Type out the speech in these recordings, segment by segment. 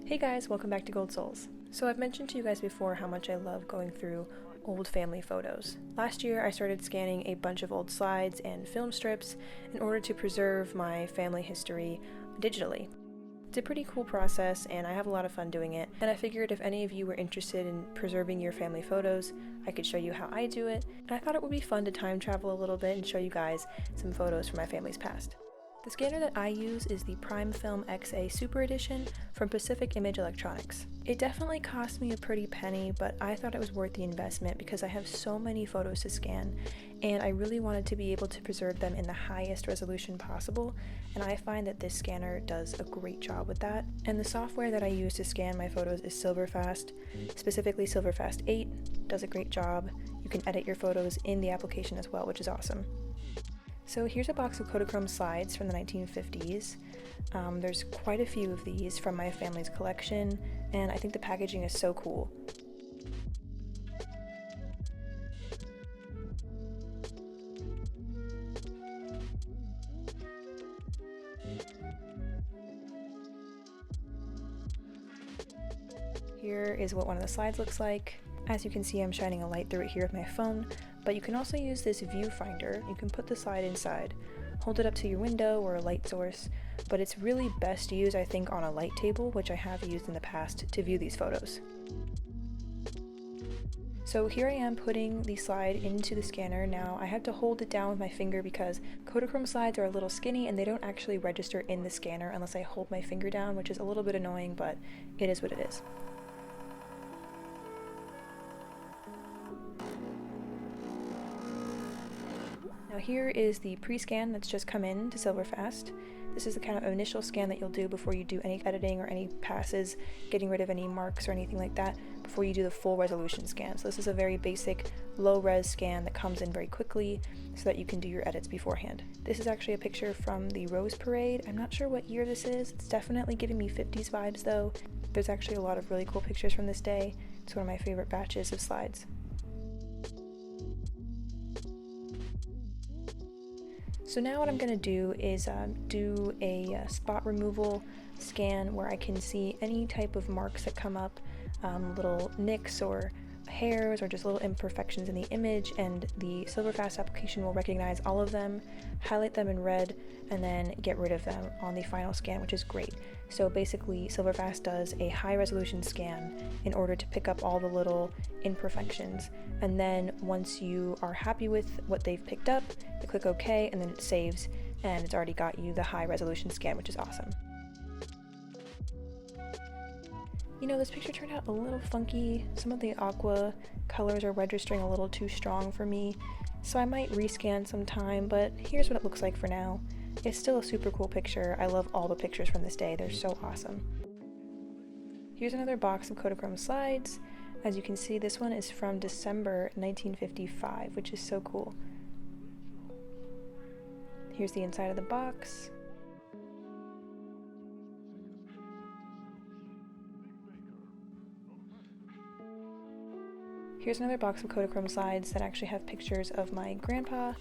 Hey guys, welcome back to Gold Souls. So I've mentioned to you guys before how much I love going through old family photos. Last year I started scanning a bunch of old slides and film strips in order to preserve my family history digitally. It's a pretty cool process and I have a lot of fun doing it, and I figured if any of you were interested in preserving your family photos, I could show you how I do it, and I thought it would be fun to time travel a little bit and show you guys some photos from my family's past. The scanner that I use is the PrimeFilm XA Super Edition from Pacific Image Electronics. It definitely cost me a pretty penny, but I thought it was worth the investment because I have so many photos to scan, and I really wanted to be able to preserve them in the highest resolution possible, and I find that this scanner does a great job with that. And the software that I use to scan my photos is Silverfast, specifically Silverfast 8, does a great job. You can edit your photos in the application as well, which is awesome. So here's a box of Kodachrome slides from the 1950s. There's quite a few of these from my family's collection, and I think the packaging is so cool. Here is what one of the slides looks like. As you can see, I'm shining a light through it here with my phone, but you can also use this viewfinder. You can put the slide inside, hold it up to your window or a light source, but it's really best used, I think, on a light table, which I have used in the past to view these photos. So here I am putting the slide into the scanner. Now I have to hold it down with my finger because Kodachrome slides are a little skinny and they don't actually register in the scanner unless I hold my finger down, which is a little bit annoying, but it is what it is. Now here is the pre-scan that's just come in to Silverfast. This is the kind of initial scan that you'll do before you do any editing or any passes, getting rid of any marks or anything like that, before you do the full resolution scan. So this is a very basic low-res scan that comes in very quickly so that you can do your edits beforehand. This is actually a picture from the Rose Parade. I'm not sure what year this is. It's definitely giving me 50s vibes though. There's actually a lot of really cool pictures from this day. It's one of my favorite batches of slides. So now what I'm going to do is do a spot removal scan where I can see any type of marks that come up, little nicks or hairs or just little imperfections in the image, and the Silverfast application will recognize all of them, highlight them in red, and then get rid of them on the final scan, which is great. So basically Silverfast does a high resolution scan in order to pick up all the little imperfections, and then once you are happy with what they've picked up, you click OK and then it saves, and it's already got you the high resolution scan, which is awesome. You know, this picture turned out a little funky. Some of the aqua colors are registering a little too strong for me, so I might rescan sometime, but here's what it looks like for now. It's still a super cool picture. I love all the pictures from this day. They're so awesome. Here's another box of Kodachrome slides. As you can see, this one is from December 1955, which is so cool. Here's the inside of the box. Here's another box of Kodachrome slides that actually have pictures of my grandpa.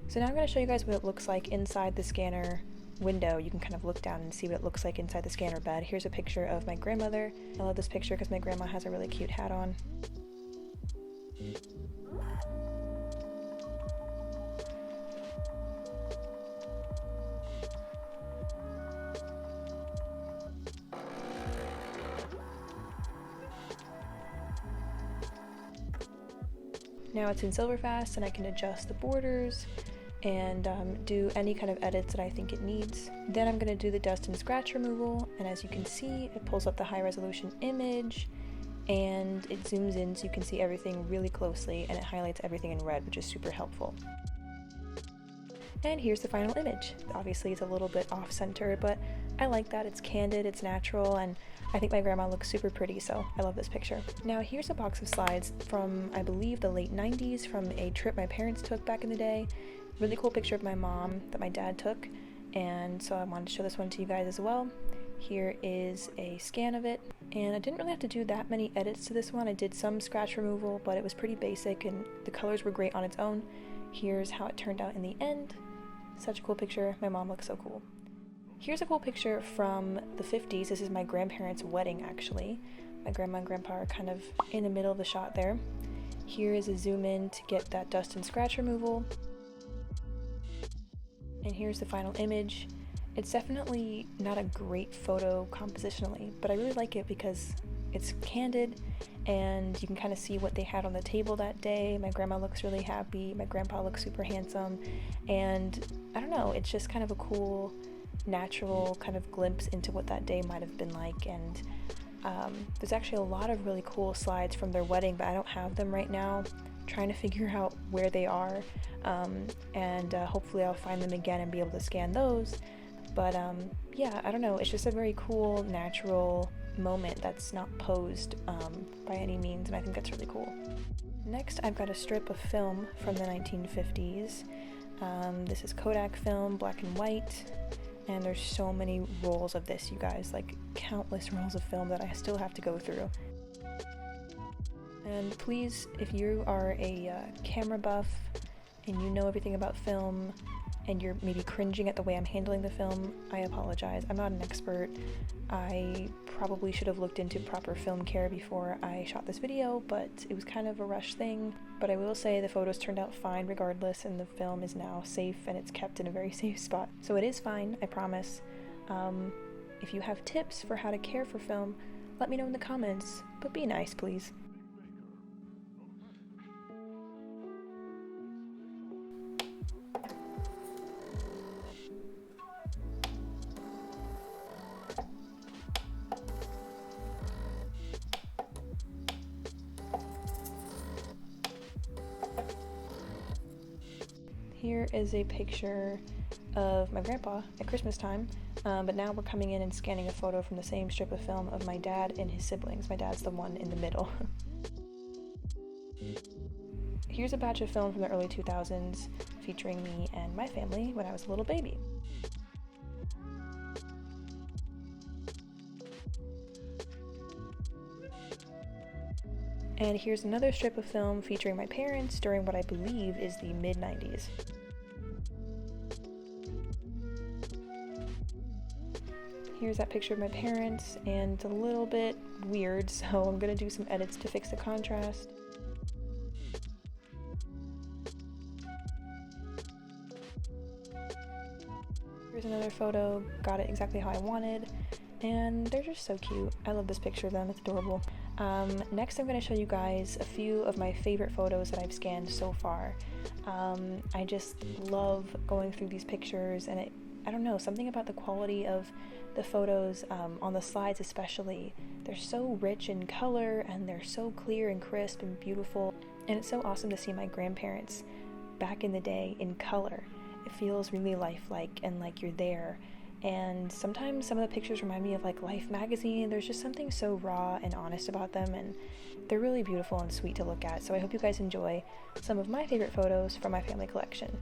So now I'm going to show you guys what it looks like inside the scanner window. You can kind of look down and see what it looks like inside the scanner bed. Here's a picture of my grandmother. I love this picture because my grandma has a really cute hat on. Now it's in Silverfast and I can adjust the borders and do any kind of edits that I think it needs. Then I'm going to do the dust and scratch removal, and as you can see, it pulls up the high resolution image and it zooms in so you can see everything really closely, and it highlights everything in red, which is super helpful. And here's the final image. Obviously it's a little bit off center, but I like that. It's candid, it's natural, and I think my grandma looks super pretty, so I love this picture. Now here's a box of slides from, I believe, the late 90s from a trip my parents took back in the day. Really cool picture of my mom that my dad took, and so I wanted to show this one to you guys as well. Here is a scan of it, and I didn't really have to do that many edits to this one. I did some scratch removal, but it was pretty basic and the colors were great on its own. Here's how it turned out in the end. Such a cool picture. My mom looks so cool. Here's a cool picture from the 50s. This is my grandparents' wedding, actually. My grandma and grandpa are kind of in the middle of the shot there. Here is a zoom in to get that dust and scratch removal. And here's the final image. It's definitely not a great photo compositionally, but I really like it because it's candid and you can kind of see what they had on the table that day. My grandma looks really happy, my grandpa looks super handsome, and I don't know, it's just kind of a cool, natural kind of glimpse into what that day might have been like. And there's actually a lot of really cool slides from their wedding, but I don't have them right now. I'm trying to figure out where they are, and hopefully I'll find them again and be able to scan those. But yeah, I don't know, it's just a very cool, natural moment that's not posed by any means, and I think that's really cool. Next, I've got a strip of film from the 1950s. This is Kodak film, black and white, and there's so many rolls of this, you guys, like countless rolls of film that I still have to go through. And please, if you are a camera buff and you know everything about film, and you're maybe cringing at the way I'm handling the film, I apologize. I'm not an expert. I probably should have looked into proper film care before I shot this video, but it was kind of a rush thing. But I will say the photos turned out fine regardless, and the film is now safe and it's kept in a very safe spot. So it is fine, I promise. If you have tips for how to care for film, let me know in the comments, but be nice, please. Here is a picture of my grandpa at Christmas time, but now we're coming in and scanning a photo from the same strip of film of my dad and his siblings. My dad's the one in the middle. Here's a batch of film from the early 2000s featuring me and my family when I was a little baby. And here's another strip of film featuring my parents during what I believe is the mid-90s. Here's that picture of my parents, and it's a little bit weird, so I'm gonna do some edits to fix the contrast. Here's another photo, got it exactly how I wanted, and they're just so cute. I love this picture of them, it's adorable. Next I'm going to show you guys a few of my favorite photos that I've scanned so far. I just love going through these pictures, and I don't know, something about the quality of the photos on the slides especially. They're so rich in color and they're so clear and crisp and beautiful, and it's so awesome to see my grandparents back in the day in color. It feels really lifelike and like you're there. And sometimes some of the pictures remind me of like Life magazine. There's just something so raw and honest about them, and they're really beautiful and sweet to look at. So I hope you guys enjoy some of my favorite photos from my family collection.